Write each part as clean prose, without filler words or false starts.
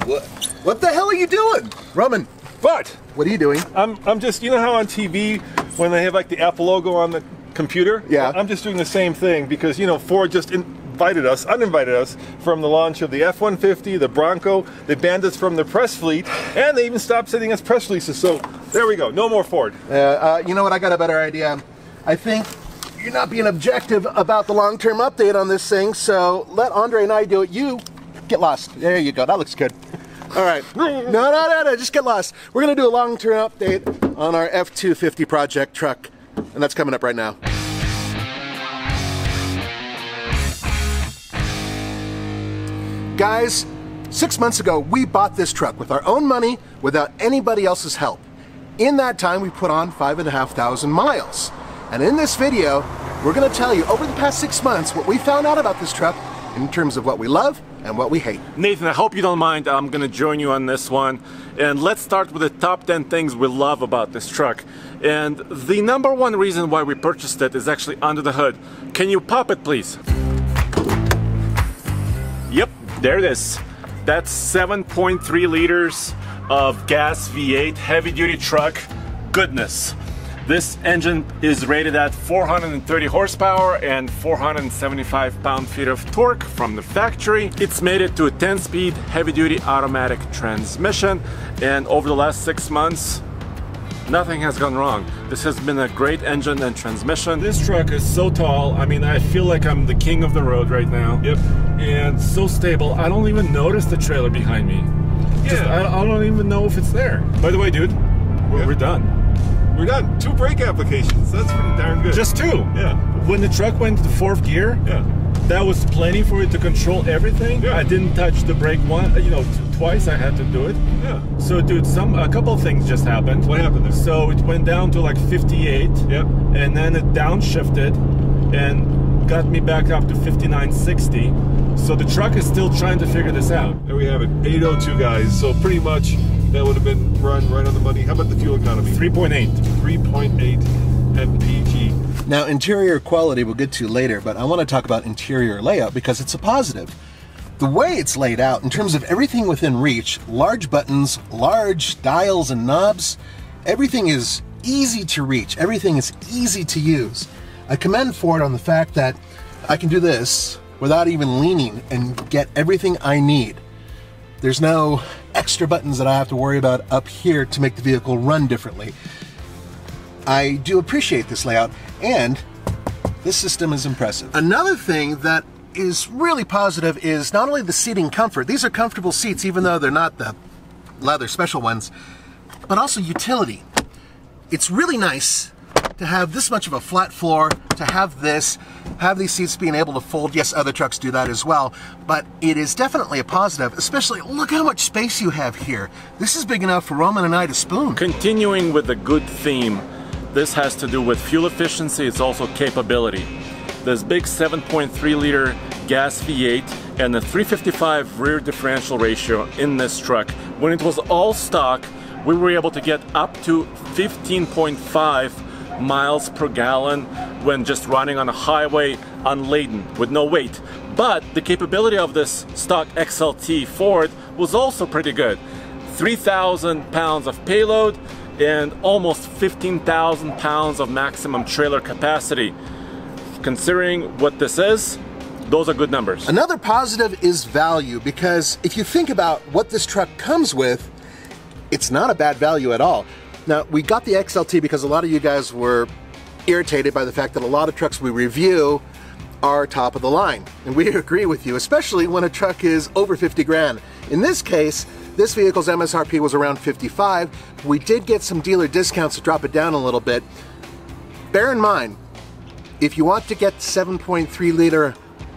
What the hell are you doing? Roman, But what are you doing? I'm just, you know how on TV when they have like the Apple logo on the computer? Yeah. I'm just doing the same thing because, you know, Ford just uninvited us from the launch of the F-150, the Bronco. They banned us from their press fleet, and they even stopped sending us press releases. So there we go, no more Ford. You know what, I got a better idea. I think you're not being objective about the long-term update on this thing, so let Andre and I do it. You get lost. There you go, that looks good. All right, no, just get lost. We're gonna do a long-term update on our F-250 project truck, and that's coming up right now. Guys, 6 months ago, we bought this truck with our own money without anybody else's help. In that time, we put on 5,500 miles. And in this video, we're gonna tell you over the past 6 months what we found out about this truck in terms of what we love and what we hate. Nathan, I hope you don't mind. I'm gonna join you on this one. And let's start with the top 10 things we love about this truck. And the number one reason why we purchased it is actually under the hood. Can you pop it, please? Yep, there it is. That's 7.3 liters of gas V8 heavy-duty truck goodness. This engine is rated at 430 horsepower and 475 pound-feet of torque from the factory. It's made it to a 10-speed heavy-duty automatic transmission, and over the last 6 months, nothing has gone wrong. This has been a great engine and transmission. This truck is so tall. I mean, I feel like I'm the king of the road right now. Yep. And so stable. I don't even notice the trailer behind me. Yeah. I don't even know if it's there. By the way, dude, we're done. We're done. 2 brake applications. That's pretty darn good. Just 2. Yeah. When the truck went to 4th gear, that was plenty for it to control everything. I didn't touch the brake twice. I had to do it. Yeah. So, dude, a couple of things just happened. What happened there? So it went down to like 58. Yep. And then it downshifted and got me back up to 59.60. So the truck is still trying to figure this out. There we have it. 802, guys. So pretty much that would have been run right on the money. How about the fuel economy? 3.8. 3.8 mpg. Now, interior quality we'll get to later, but I want to talk about interior layout because it's a positive. The way it's laid out, in terms of everything within reach, large buttons, large dials and knobs, everything is easy to reach, everything is easy to use. I commend Ford on the fact that I can do this without even leaning and get everything I need. There's no extra buttons that I have to worry about up here to make the vehicle run differently. I do appreciate this layout, and this system is impressive. Another thing that is really positive is not only the seating comfort. These are comfortable seats, even though they're not the leather special ones, but also utility. It's really nice to have this much of a flat floor, to have these seats being able to fold. Yes, other trucks do that as well, but it is definitely a positive, especially look how much space you have here. This is big enough for Roman and I to spoon. Continuing with the good theme, this has to do with fuel efficiency, it's also capability. This big 7.3 liter gas V8 and the 355 rear differential ratio in this truck. When it was all stock, we were able to get up to 15.5 miles per gallon when just running on a highway unladen with no weight. But the capability of this stock XLT Ford was also pretty good. 3,000 pounds of payload and almost 15,000 pounds of maximum trailer capacity. Considering what this is, those are good numbers. Another positive is value, because if you think about what this truck comes with, it's not a bad value at all. Now, we got the XLT because a lot of you guys were irritated by the fact that a lot of trucks we review are top of the line. And we agree with you, especially when a truck is over 50 grand. In this case, this vehicle's MSRP was around 55. We did get some dealer discounts to drop it down a little bit. Bear in mind, if you want to get 7.3 liter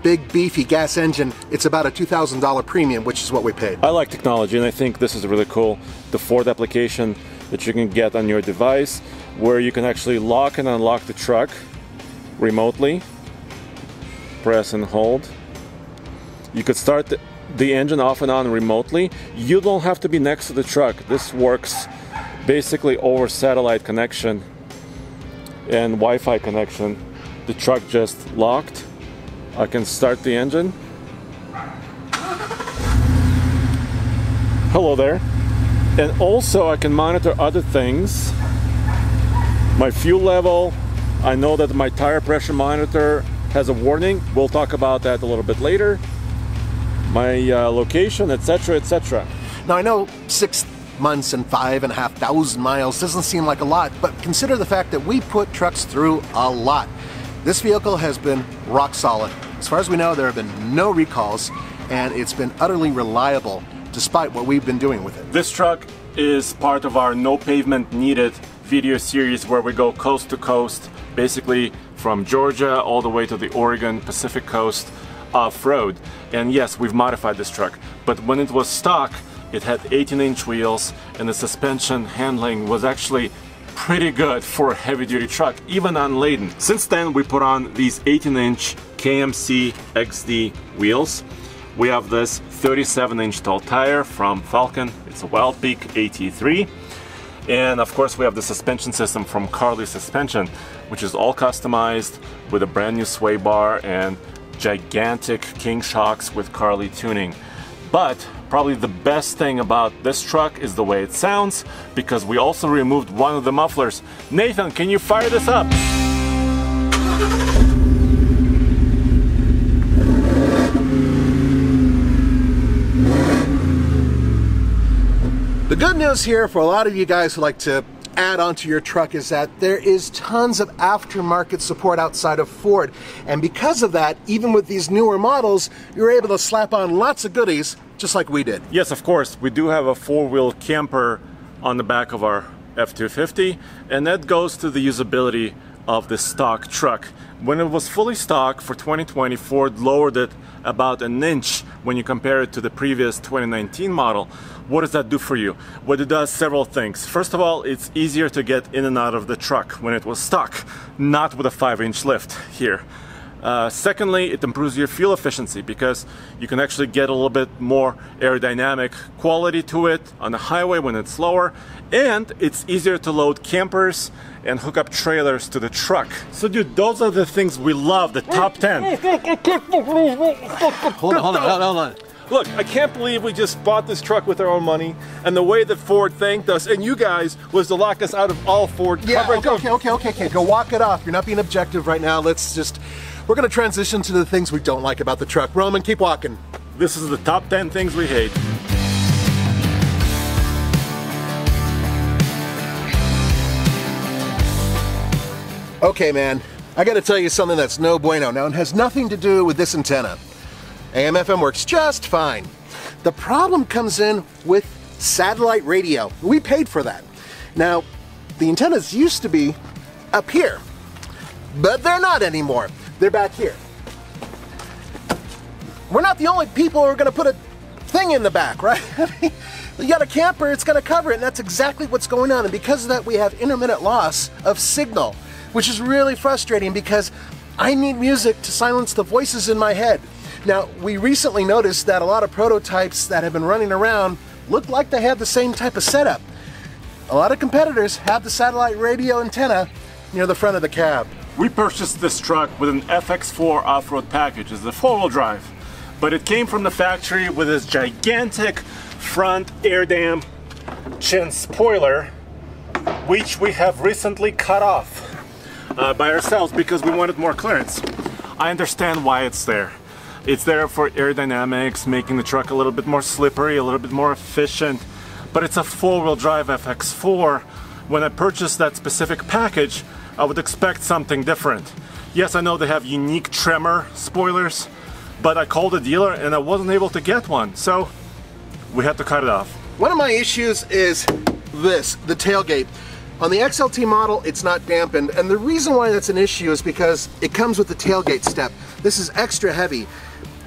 big beefy gas engine, it's about a $2,000 premium, which is what we paid. I like technology, and I think this is really cool. The Ford application that you can get on your device, where you can actually lock and unlock the truck remotely. Press and hold. You could start the engine off and on remotely. You don't have to be next to the truck. This works basically over satellite connection and Wi-Fi connection. The truck just locked. I can start the engine. Hello there. And also I can monitor other things. My fuel level. I know that my tire pressure monitor has a warning. We'll talk about that a little bit later. My location, etc., etc. Now I know 6 months and 5,500 miles doesn't seem like a lot, but consider the fact that we put trucks through a lot. This vehicle has been rock solid. As far as we know, there have been no recalls, and it's been utterly reliable despite what we've been doing with it. This truck is part of our No Pavement Needed video series where we go coast to coast, basically from Georgia all the way to the Oregon Pacific coast off-road. And yes, we've modified this truck, but when it was stock, it had 18-inch wheels and the suspension handling was actually pretty good for a heavy-duty truck, even unladen. Since then, we put on these 18-inch KMC XD wheels. We have this 37-inch tall tire from Falcon. It's a Wild Peak AT3. And of course, we have the suspension system from Carli Suspension, which is all customized with a brand new sway bar and gigantic king shocks with Carli tuning. But probably the best thing about this truck is the way it sounds, because we also removed one of the mufflers. Nathan, can you fire this up? The good news here for a lot of you guys who like to add onto your truck is that there is tons of aftermarket support outside of Ford. And because of that, even with these newer models, you're able to slap on lots of goodies just like we did. Yes, of course. We do have a 4-wheel camper on the back of our F-250, and that goes to the usability of the stock truck. When it was fully stock for 2020, Ford lowered it about an inch when you compare it to the previous 2019 model. What does that do for you? Well, it does several things. First of all, it's easier to get in and out of the truck when it was stock, not with a 5-inch lift here. Secondly, it improves your fuel efficiency because you can actually get a little bit more aerodynamic quality to it on the highway when it's slower, and it's easier to load campers and hook up trailers to the truck. So dude, those are the things we love, the top 10. Hold on. Look, I can't believe we just bought this truck with our own money, and the way that Ford thanked us, and you guys, was to lock us out of all Ford coverage. Okay, go walk it off. You're not being objective right now. We're gonna transition to the things we don't like about the truck. Roman, keep walking. This is the top 10 things we hate. Okay, man, I gotta tell you something that's no bueno. Now, it has nothing to do with this antenna. AM/FM works just fine. The problem comes in with satellite radio. We paid for that. Now, the antennas used to be up here, but they're not anymore. They're back here. We're not the only people who are gonna put a thing in the back, right? I mean, you got a camper, it's gonna cover it, and that's exactly what's going on. And because of that, we have intermittent loss of signal, which is really frustrating because I need music to silence the voices in my head. Now, we recently noticed that a lot of prototypes that have been running around look like they have the same type of setup. A lot of competitors have the satellite radio antenna near the front of the cab. We purchased this truck with an FX4 off-road package. It's a 4-wheel drive, but it came from the factory with this gigantic front air dam chin spoiler, which we have recently cut off by ourselves because we wanted more clearance. I understand why it's there. It's there for aerodynamics, making the truck a little bit more slippery, a little bit more efficient, but it's a 4-wheel drive FX4. When I purchased that specific package, I would expect something different. Yes, I know they have unique tremor spoilers, but I called the dealer and I wasn't able to get one, so we had to cut it off. One of my issues is this, the tailgate. On the XLT model, it's not dampened, and the reason why that's an issue is because it comes with the tailgate step. This is extra heavy.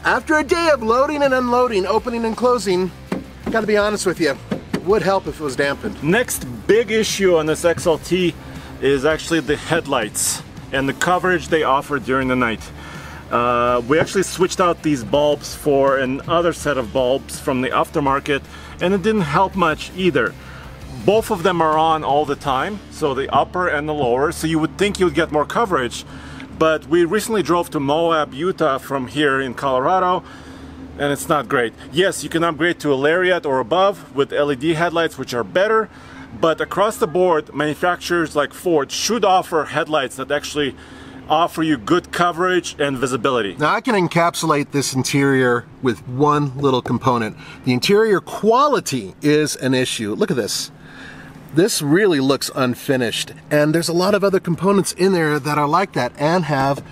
After a day of loading and unloading, opening and closing, gotta be honest with you, it would help if it was dampened. Next big issue on this XLT is actually the headlights and the coverage they offer during the night. We actually switched out these bulbs for another set of bulbs from the aftermarket, and it didn't help much either. Both of them are on all the time, so the upper and the lower, so you would think you'd get more coverage. But we recently drove to Moab, Utah from here in Colorado. and it's not great. Yes, you can upgrade to a Lariat or above with LED headlights, which are better, but across the board, manufacturers like Ford should offer headlights that actually offer you good coverage and visibility. Now I can encapsulate this interior with one little component. The interior quality is an issue. Look at this. This really looks unfinished, and there's a lot of other components in there that are like that and have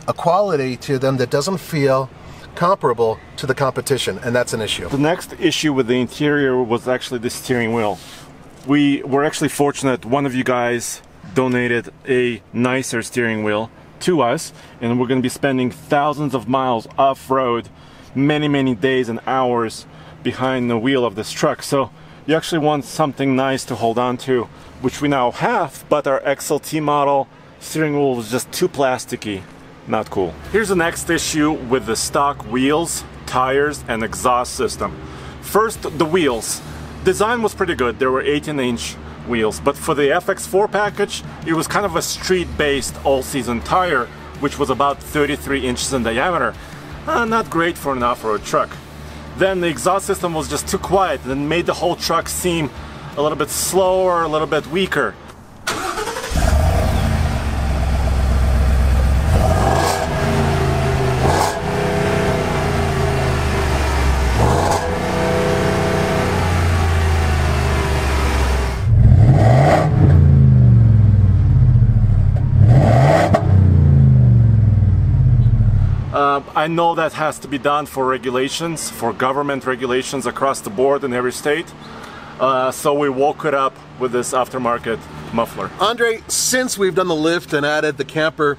a quality to them that doesn't feel comparable to the competition, and that's an issue. The next issue with the interior was actually the steering wheel. We were actually fortunate, one of you guys donated a nicer steering wheel to us, and we're going to be spending thousands of miles off-road, many days and hours behind the wheel of this truck. So you actually want something nice to hold on to, which we now have, but our XLT model steering wheel was just too plasticky. Not cool. Here's the next issue with the stock wheels, tires, and exhaust system. First, the wheels. Design was pretty good. There were 18-inch wheels, but for the FX4 package, it was kind of a street-based all-season tire, which was about 33 inches in diameter. Not great for an off-road truck. Then the exhaust system was just too quiet and made the whole truck seem a little bit slower, a little bit weaker. I know that has to be done for regulations, for government regulations across the board in every state. So we woke it up with this aftermarket muffler. Andre, since we've done the lift and added the camper,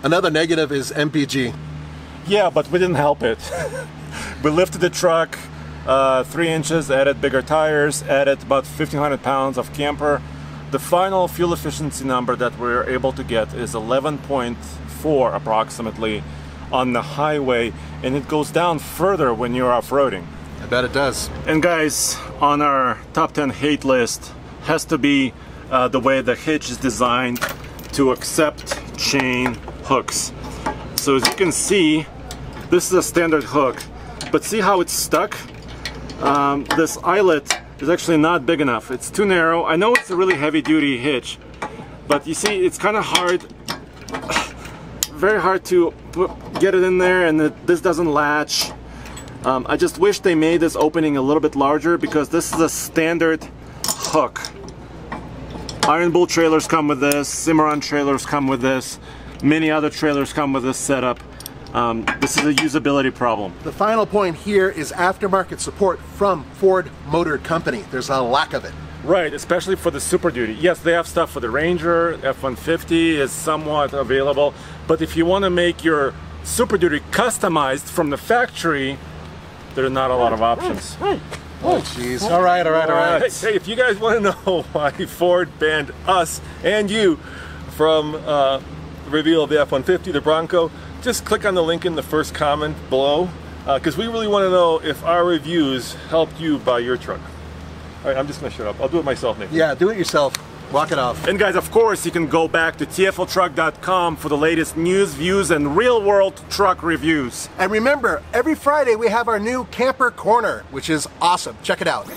another negative is MPG. Yeah, but we didn't help it. We lifted the truck 3 inches, added bigger tires, added about 1,500 pounds of camper. The final fuel efficiency number that we're able to get is 11.4 approximately on the highway, and it goes down further when you're off-roading. I bet it does. And guys, on our top 10 hate list has to be the way the hitch is designed to accept chain hooks. So as you can see, this is a standard hook, but see how it's stuck? This eyelet is actually not big enough. It's too narrow. I know it's a really heavy-duty hitch, but you see, it's kind of hard, very hard to get it in there, and this doesn't latch. I just wish they made this opening a little bit larger, because this is a standard hook. Iron Bull trailers come with this, Cimarron trailers come with this, many other trailers come with this setup. This is a usability problem. The final point here is aftermarket support from Ford Motor Company. There's a lack of it. Right, especially for the Super Duty. Yes, they have stuff for the Ranger, F-150 is somewhat available, but if you want to make your Super Duty customized from the factory, there are not a lot of options. Oh, jeez. All right. Hey, if you guys want to know why Ford banned us and you from the reveal of the F-150, the Bronco, just click on the link in the first comment below, because we really want to know if our reviews helped you buy your truck. All right, I'm just going to shut up. I'll do it myself, Nick. Yeah, do it yourself. Walk it off. And guys, of course, you can go back to tfltruck.com for the latest news, views, and real-world truck reviews. And remember, every Friday we have our new Camper Corner, which is awesome. Check it out.